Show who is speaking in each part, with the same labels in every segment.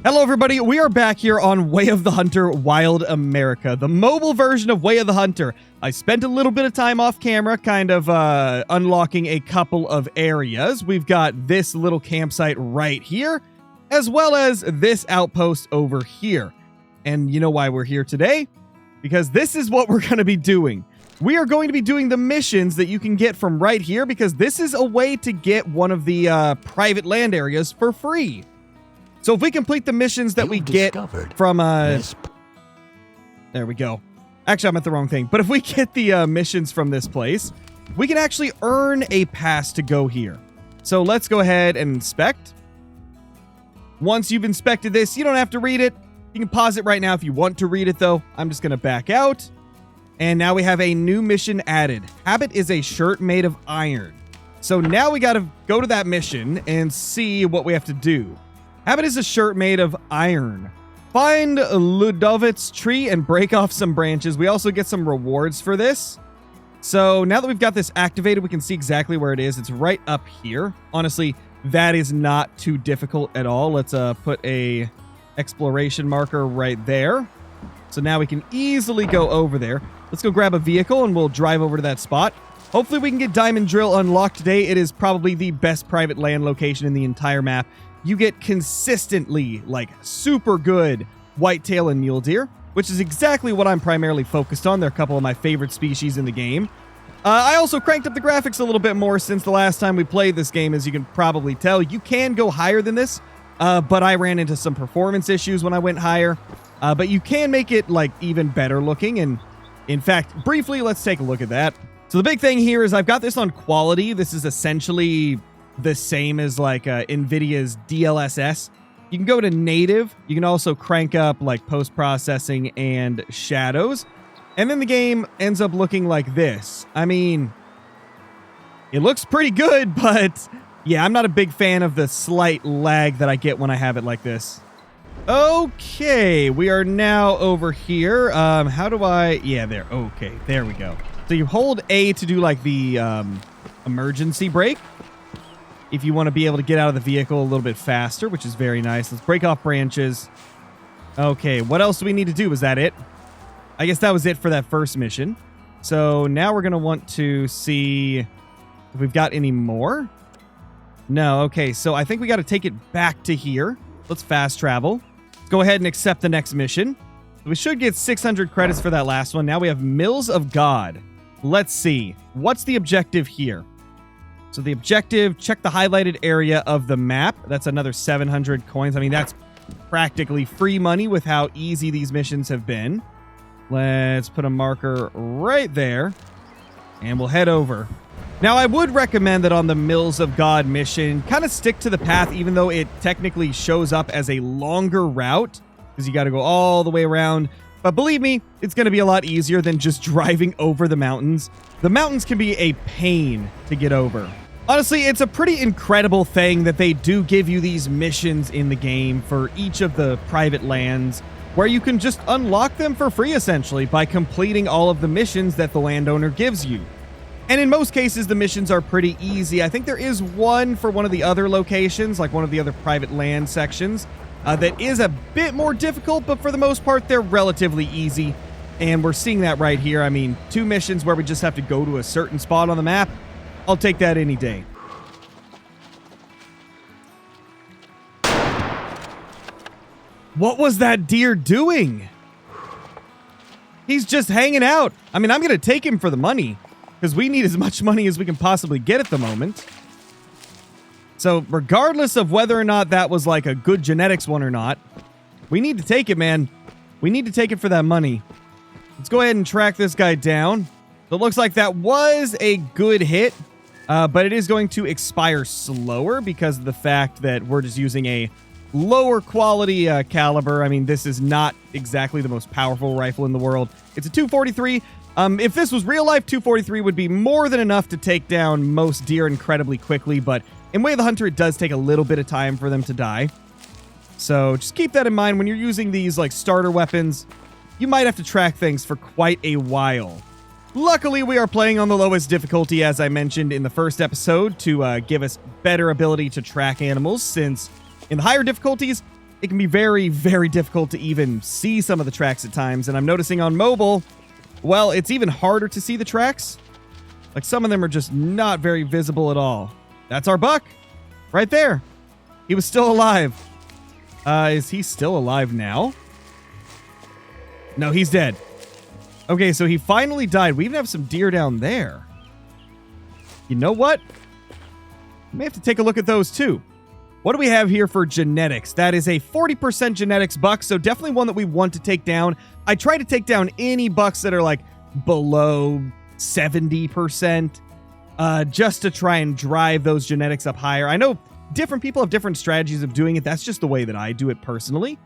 Speaker 1: Hello everybody, we are back here on Way of the Hunter Wild America, the mobile version of Way of the Hunter. I spent a little bit of time off camera kind of unlocking a couple of areas. We've got this little campsite right here, as well as this outpost over here. And you know why we're here today? Because this is what we're going to be doing. We are going to be doing the missions that you can get from right here, because this is a way to get one of the private land areas for free. So if we complete the missions that we get from, there we go. Actually, I meant the wrong thing. But if we get the missions from this place, we can actually earn a pass to go here. So let's go ahead and inspect. Once you've inspected this, you don't have to read it. You can pause it right now if you want to read it, though. I'm just going to back out. And now we have a new mission added. Habit is a shirt made of iron. So now we got to go to that mission and see what we have to do. Habit is a shirt made of iron. Find Ludovic's tree and break off some branches. We also get some rewards for this. So now that we've got this activated, we can see exactly where it is. It's right up here. Honestly, that is not too difficult at all. Let's put a exploration marker right there. So now we can easily go over there. Let's go grab a vehicle and we'll drive over to that spot. Hopefully we can get Diamond Drill unlocked today. It is probably the best private land location in the entire map. You get consistently, like, super good whitetail and mule deer, which is exactly what I'm primarily focused on. They're a couple of my favorite species in the game. I also cranked up the graphics a little bit more since the last time we played this game, as you can probably tell. You can go higher than this, but I ran into some performance issues when I went higher. But you can make it, like, even better looking. And in fact, briefly, let's take a look at that. So the big thing here is I've got this on quality. This is essentially the same as like NVIDIA's DLSS. You can go to native. You can also crank up like post-processing and shadows. And then the game ends up looking like this. I mean, it looks pretty good, but yeah, I'm not a big fan of the slight lag that I get when I have it like this. Okay, we are now over here. How do I... Yeah, there. Okay, there we go. So you hold A to do like the emergency brake, if you want to be able to get out of the vehicle a little bit faster, which is very nice. Let's break off branches. Okay, what else do we need to do? Was that it? I guess that was it for that first mission. So now we're going to want to see if we've got any more. No, okay, so I think we got to take it back to here. Let's fast travel. Go ahead and accept the next mission. We should get 600 credits for that last one. Now we have Mills of God. Let's see. What's the objective here? So the objective, check the highlighted area of the map. That's another 700 coins. I mean, that's practically free money with how easy these missions have been. Let's put a marker right there, and we'll head over. Now, I would recommend that on the Mills of God mission, kind of stick to the path, even though it technically shows up as a longer route, because you got to go all the way around. But believe me, it's going to be a lot easier than just driving over the mountains. The mountains can be a pain to get over. Honestly, it's a pretty incredible thing that they do give you these missions in the game for each of the private lands, where you can just unlock them for free, essentially, by completing all of the missions that the landowner gives you. And in most cases, the missions are pretty easy. I think there is one for one of the other locations, like one of the other private land sections, that is a bit more difficult, but for the most part, they're relatively easy. And we're seeing that right here. I mean, 2 missions where we just have to go to a certain spot on the map. I'll take that any day. What was that deer doing? He's just hanging out. I mean, I'm going to take him for the money, because we need as much money as we can possibly get at the moment. So regardless of whether or not that was like a good genetics one or not, we need to take it, man. We need to take it for that money. Let's go ahead and track this guy down. So it looks like that was a good hit, but it is going to expire slower because of the fact that we're just using a lower quality caliber. I mean, this is not exactly the most powerful rifle in the world. It's a 243. If this was real life, 243 would be more than enough to take down most deer incredibly quickly, but in Way of the Hunter, it does take a little bit of time for them to die. So just keep that in mind when you're using these like starter weapons. You might have to track things for quite a while. Luckily, we are playing on the lowest difficulty, as I mentioned in the first episode, to give us better ability to track animals, since in the higher difficulties, it can be very, very difficult to even see some of the tracks at times. And I'm noticing on mobile, well, it's even harder to see the tracks. Like some of them are just not very visible at all. That's our buck right there. He was still alive. Is he still alive now? No, he's dead. Okay, so he finally died. We even have some deer down there. You know what? We may have to take a look at those too. What do we have here for genetics? That is a 40% genetics buck, so definitely one that we want to take down. I try to take down any bucks that are like below 70%, just to try and drive those genetics up higher. I know different people have different strategies of doing it. That's just the way that I do it personally.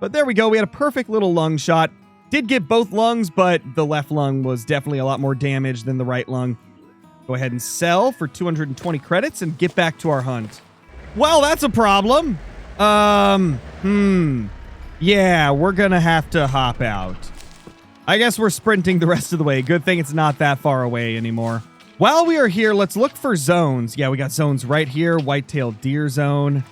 Speaker 1: But there we go. We had a perfect little lung shot. Did get both lungs, but the left lung was definitely a lot more damaged than the right lung. Go ahead and sell for 220 credits and get back to our hunt. Well, that's a problem. Yeah, we're gonna have to hop out. I guess we're sprinting the rest of the way. Good thing it's not that far away anymore. While we are here, let's look for zones. Yeah, we got zones right here. White-tailed deer zone.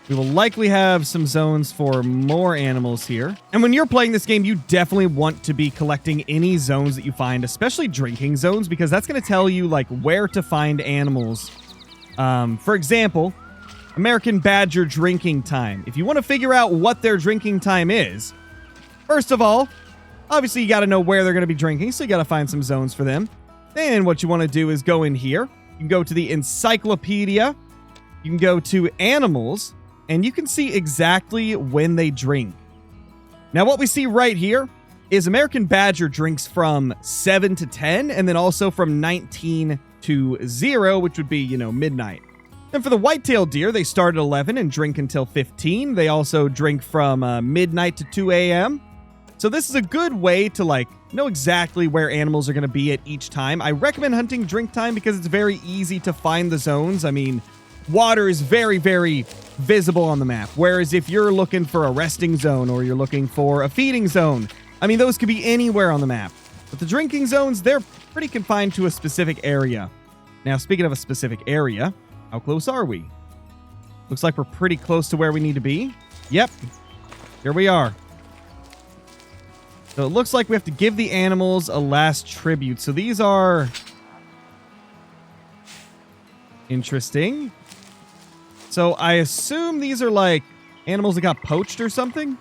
Speaker 1: We will likely have some zones for more animals here. And when you're playing this game, you definitely want to be collecting any zones that you find, especially drinking zones, because that's going to tell you like where to find animals. For example, American badger drinking time. If you want to figure out what their drinking time is, first of all, obviously you got to know where they're going to be drinking, so you got to find some zones for them. Then what you want to do is go in here. You can go to the encyclopedia. You can go to animals, and you can see exactly when they drink. Now, what we see right here is American badger drinks from 7 to 10, and then also from 19 to 0, which would be, you know, midnight. And for the white-tailed deer, they start at 11 and drink until 15. They also drink from midnight to 2 a.m. So this is a good way to, like, know exactly where animals are going to be at each time. I recommend hunting drink time because it's very easy to find the zones. I mean, water is very, very visible on the map. Whereas if you're looking for a resting zone or you're looking for a feeding zone, I mean, those could be anywhere on the map. But the drinking zones, they're pretty confined to a specific area. Now, speaking of a specific area, how close are we? Looks like we're pretty close to where we need to be. Yep, here we are. So it looks like we have to give the animals a last tribute. So these are interesting. So I assume these are like animals that got poached or something?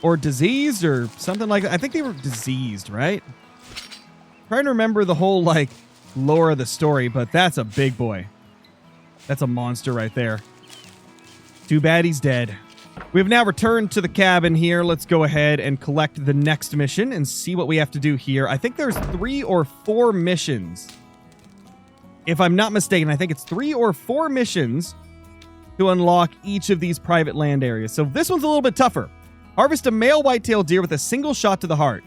Speaker 1: Or diseased or something like that. I think they were diseased, right? Trying to remember the whole like lore of the story, but that's a big boy. That's a monster right there. Too bad he's dead. We've now returned to the cabin here. Let's go ahead and collect the next mission and see what we have to do here. I think there's 3 or 4 missions. If I'm not mistaken, I think it's 3 or 4 missions to unlock each of these private land areas. So this one's a little bit tougher. Harvest a male white-tailed deer with a single shot to the heart.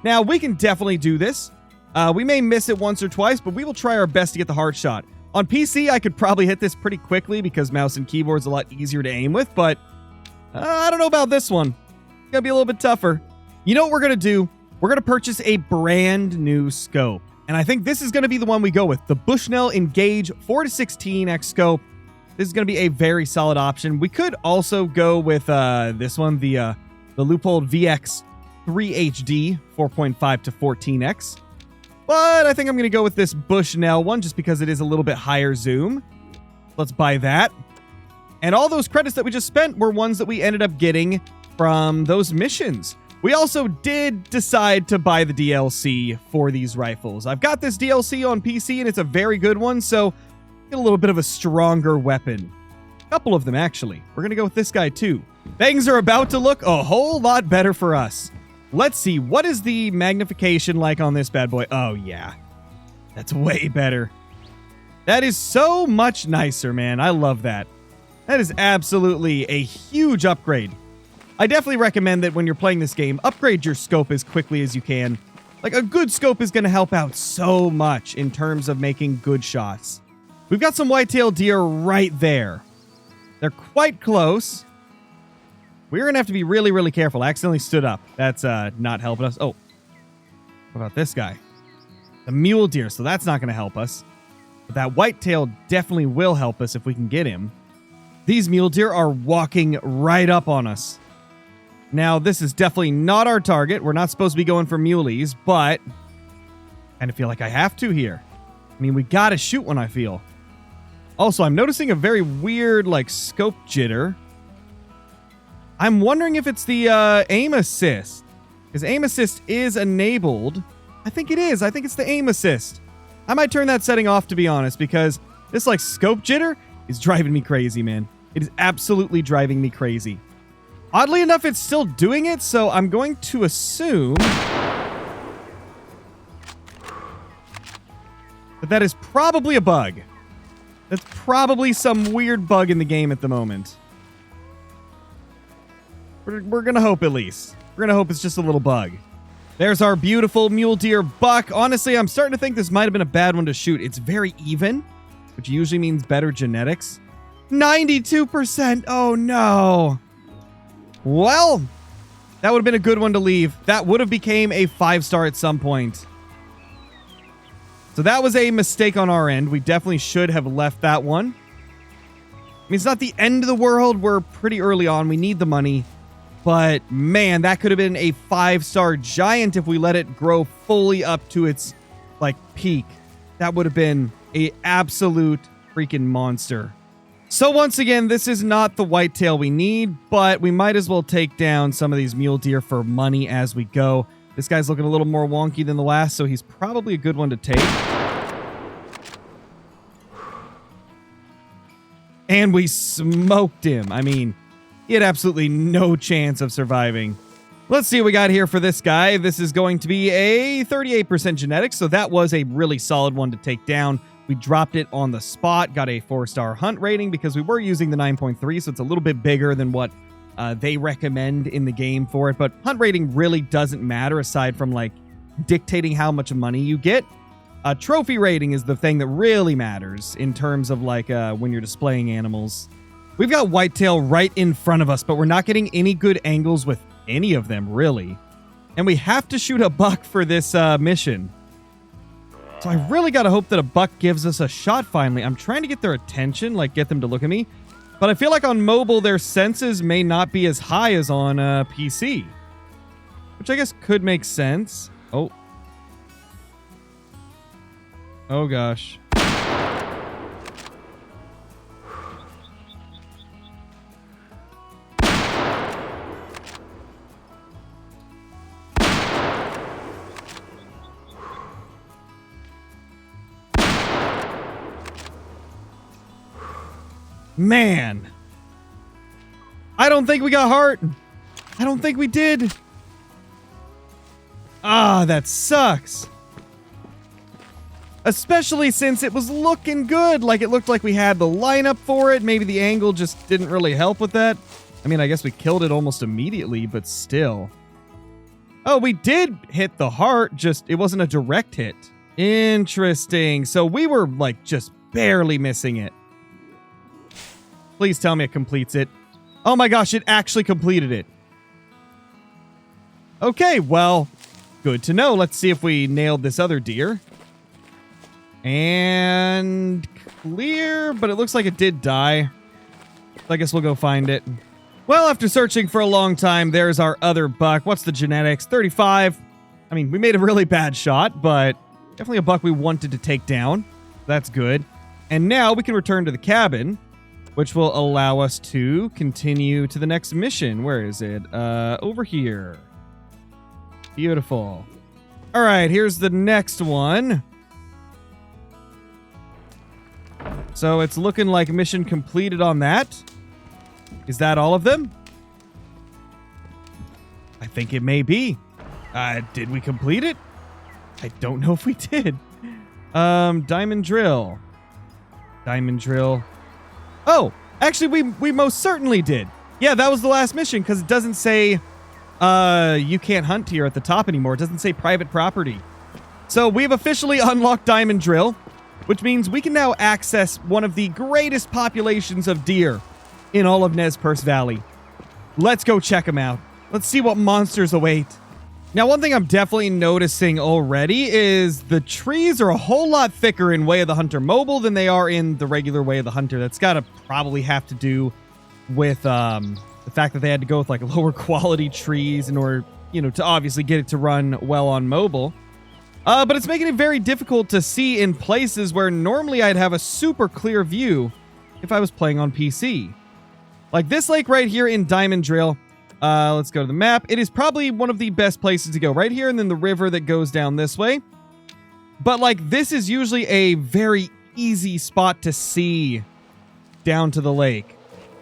Speaker 1: Now, we can definitely do this. We may miss it once or twice, but we will try our best to get the heart shot. On PC, I could probably hit this pretty quickly because mouse and keyboard is a lot easier to aim with, but I don't know about this one. It's going to be a little bit tougher. You know what we're going to do? We're going to purchase a brand new scope. And I think this is going to be the one we go with. The Bushnell Engage 4-16x scope. This is going to be a very solid option. We could also go with this one, the Leupold VX 3HD 4.5 to 14x. But I think I'm going to go with this Bushnell one just because it is a little bit higher zoom. Let's buy that. And all those credits that we just spent were ones that we ended up getting from those missions. We also did decide to buy the DLC for these rifles. I've got this DLC on PC and it's a very good one, so get a little bit of a stronger weapon. A couple of them, actually. We're going to go with this guy, too. Things are about to look a whole lot better for us. Let's see, what is the magnification like on this bad boy? Oh, yeah. That's way better. That is so much nicer, man. I love that. That is absolutely a huge upgrade. I definitely recommend that when you're playing this game, upgrade your scope as quickly as you can. Like, a good scope is going to help out so much in terms of making good shots. We've got some white-tailed deer right there. They're quite close. We're going to have to be really, really careful. I accidentally stood up. That's not helping us. Oh, what about this guy? The mule deer, so that's not going to help us. But that white-tail definitely will help us if we can get him. These mule deer are walking right up on us. Now, this is definitely not our target. We're not supposed to be going for muleys, but I kind of feel like I have to here. I mean, we got to shoot one, I feel. Also, I'm noticing a very weird, like, scope jitter. I'm wondering if it's the aim assist. Because aim assist is enabled. I think it is. I think it's the aim assist. I might turn that setting off, to be honest, because this, like, scope jitter is driving me crazy, man. It is absolutely driving me crazy. Oddly enough, it's still doing it, so I'm going to assume that is probably a bug. That's probably some weird bug in the game at the moment. We're going to hope, at least. We're going to hope it's just a little bug. There's our beautiful mule deer buck. Honestly, I'm starting to think this might have been a bad one to shoot. It's very even, which usually means better genetics. 92%. Oh, no. Well, that would have been a good one to leave. That would have became a 5-star at some point. So that was a mistake on our end. We definitely should have left that one. I mean, it's not the end of the world. We're pretty early on. We need the money. But, man, that could have been a 5-star giant if we let it grow fully up to its, like, peak. That would have been an absolute freaking monster. So once again, this is not the whitetail we need, but we might as well take down some of these mule deer for money as we go. This guy's looking a little more wonky than the last, so he's probably a good one to take. And we smoked him. I mean, he had absolutely no chance of surviving. Let's see what we got here for this guy. This is going to be a 38% genetics, so that was a really solid one to take down. We dropped it on the spot, got a 4-star hunt rating because we were using the 9.3, so it's a little bit bigger than what they recommend in the game for it. But hunt rating really doesn't matter aside from, like, dictating how much money you get. Trophy rating is the thing that really matters in terms of, like, when you're displaying animals. We've got whitetail right in front of us, but we're not getting any good angles with any of them, really. And we have to shoot a buck for this mission. So I really got to hope that a buck gives us a shot finally. I'm trying to get their attention, like get them to look at me. But I feel like on mobile, their senses may not be as high as on PC. Which I guess could make sense. Oh. Oh, gosh. Man, I don't think we got heart. I don't think we did. Ah, that sucks. Especially since it was looking good. Like, it looked like we had the lineup for it. Maybe the angle just didn't really help with that. I mean, I guess we killed it almost immediately, but still. Oh, we did hit the heart, just it wasn't a direct hit. Interesting. So we were, like, just barely missing it. Please tell me it completes it. Oh my gosh, it actually completed it. Okay, well, good to know. Let's see if we nailed this other deer. And clear, but it looks like it did die. I guess we'll go find it. Well, after searching for a long time, there's our other buck. What's the genetics? 35. I mean, we made a really bad shot, but definitely a buck we wanted to take down. That's good. And now we can return to the cabin, which will allow us to continue to the next mission. Where is it? Over here. Beautiful. All right, here's the next one. So it's looking like mission completed on that. Is that all of them? I think it may be. Did we complete it? I don't know if we did. Diamond drill. Diamond drill. Oh, actually, we most certainly did. Yeah, that was the last mission because it doesn't say you can't hunt here at the top anymore. It doesn't say private property. So we've officially unlocked Diamond Drill, which means we can now access one of the greatest populations of deer in all of Nez Perce Valley. Let's go check them out. Let's see what monsters await. Now, one thing I'm definitely noticing already is the trees are a whole lot thicker in Way of the Hunter Mobile than they are in the regular Way of the Hunter. That's got to probably have to do with the fact that they had to go with like lower quality trees in order, to obviously get it to run well on mobile. But it's making it very difficult to see in places where normally I'd have a super clear view if I was playing on PC. Like this lake right here in Diamond Drill. Let's go to the map. It is probably one of the best places to go right here, and then the river that goes down this way. But like this is usually a very easy spot to see down to the lake.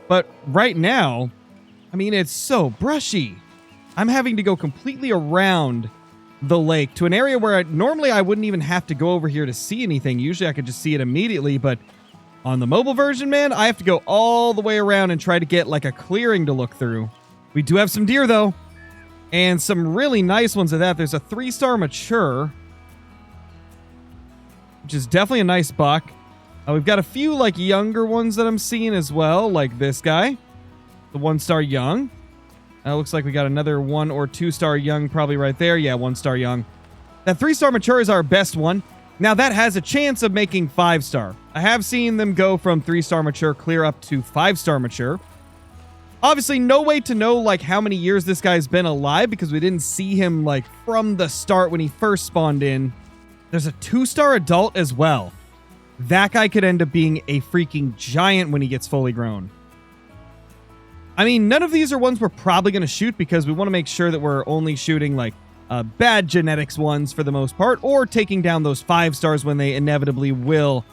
Speaker 1: But right now, I mean, it's so brushy. I'm having to go completely around the lake to an area where normally I wouldn't even have to go over here to see anything. Usually I could just see it immediately, but on the mobile version, man, I have to go all the way around and try to get like a clearing to look through. We do have some deer, though, and some really nice ones at that. There's a 3-star mature, which is definitely a nice buck. We've got a few, like, younger ones that I'm seeing as well, like this guy, the 1-star young. Looks like we got another 1 or 2-star young probably right there. Yeah, 1-star young. That 3-star mature is our best one. Now, that has a chance of making 5-star. I have seen them go from 3-star mature clear up to 5-star mature. Obviously, no way to know, like, how many years this guy's been alive because we didn't see him, like, from the start when he first spawned in. There's a 2-star adult as well. That guy could end up being a freaking giant when he gets fully grown. I mean, none of these are ones we're probably going to shoot because we want to make sure that we're only shooting, like, bad genetics ones for the most part, or taking down those 5-stars when they inevitably will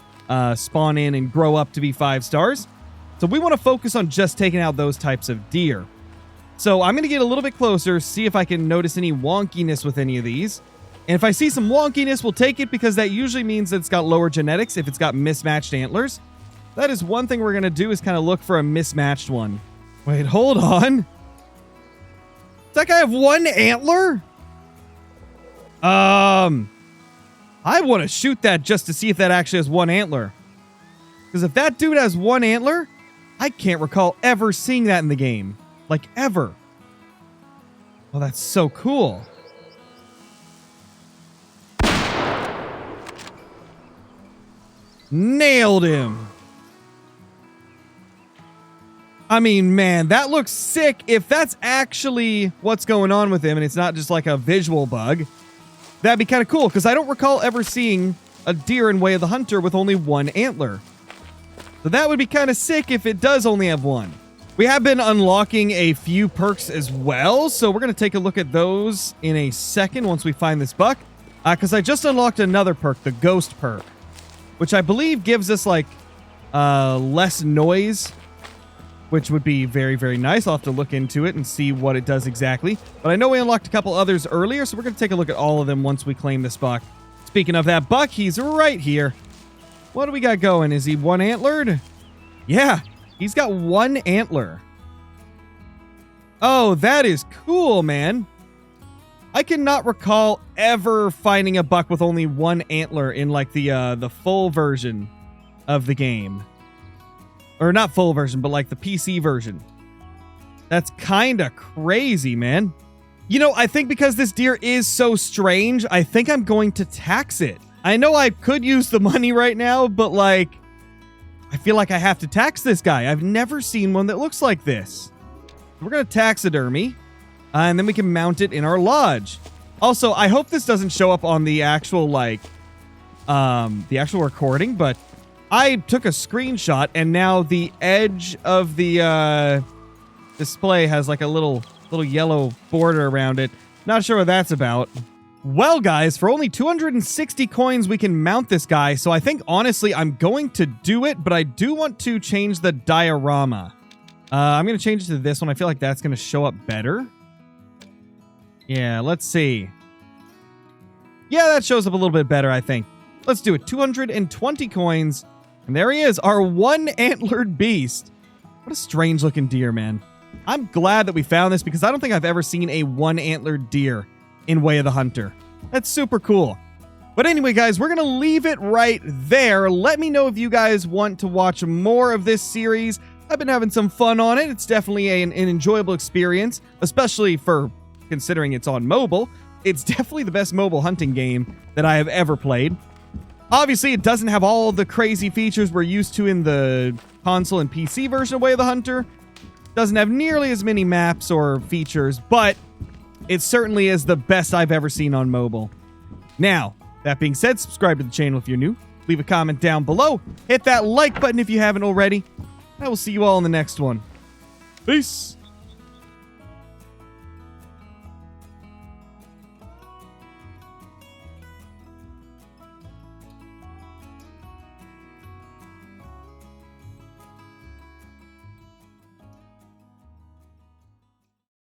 Speaker 1: spawn in and grow up to be 5-stars. So we want to focus on just taking out those types of deer. So I'm going to get a little bit closer, see if I can notice any wonkiness with any of these. And if I see some wonkiness, we'll take it because that usually means that it's got lower genetics if it's got mismatched antlers. That is one thing we're going to do is kind of look for a mismatched one. Wait, hold on. Does that guy have 1 antler? I want to shoot that just to see if that actually has 1 antler. Because if that dude has 1 antler, I can't recall ever seeing that in the game. Like, ever. Oh, that's so cool. Nailed him. I mean, man, that looks sick. If that's actually what's going on with him and it's not just like a visual bug, that'd be kind of cool. Because I don't recall ever seeing a deer in Way of the Hunter with only 1 antler. So that would be kind of sick if it does only have 1. We have been unlocking a few perks as well, so we're going to take a look at those in a second once we find this buck. Because I just unlocked another perk, the Ghost perk, which I believe gives us, like, less noise, which would be very, very nice. I'll have to look into it and see what it does exactly. But I know we unlocked a couple others earlier, so we're going to take a look at all of them once we claim this buck. Speaking of that buck, he's right here. What do we got going? Is he 1 antlered? Yeah, he's got 1 antler. Oh, that is cool, man. I cannot recall ever finding a buck with only 1 antler in like the full version of the game. Or not full version, but like the PC version. That's kind of crazy, man. You know, I think because this deer is so strange, I think I'm going to tax it. I know I could use the money right now, but like, I feel like I have to tax this guy. I've never seen one that looks like this. We're going to taxidermy, and then we can mount it in our lodge. Also, I hope this doesn't show up on the actual, like, the actual recording, but I took a screenshot, and now the edge of the display has like a little yellow border around it. Not sure what that's about. Well, guys, for only 260 coins, we can mount this guy. So I think, honestly, I'm going to do it, but I do want to change the diorama. I'm going to change it to this one. I feel like that's going to show up better. Yeah, let's see. Yeah, that shows up a little bit better, I think. Let's do it. 220 coins. And there he is, our 1-antlered beast. What a strange-looking deer, man. I'm glad that we found this because I don't think I've ever seen a 1-antlered deer in Way of the Hunter. That's super cool. But anyway, guys, we're going to leave it right there. Let me know if you guys want to watch more of this series. I've been having some fun on it. It's definitely an enjoyable experience, especially for considering it's on mobile. it's definitely the best mobile hunting game that I have ever played. Obviously, it doesn't have all the crazy features we're used to in the console and PC version of Way of the Hunter. Doesn't have nearly as many maps or features, but it certainly is the best I've ever seen on mobile. Now, that being said, subscribe to the channel if you're new. Leave a comment down below. Hit that like button if you haven't already. I will see you all in the next one. Peace.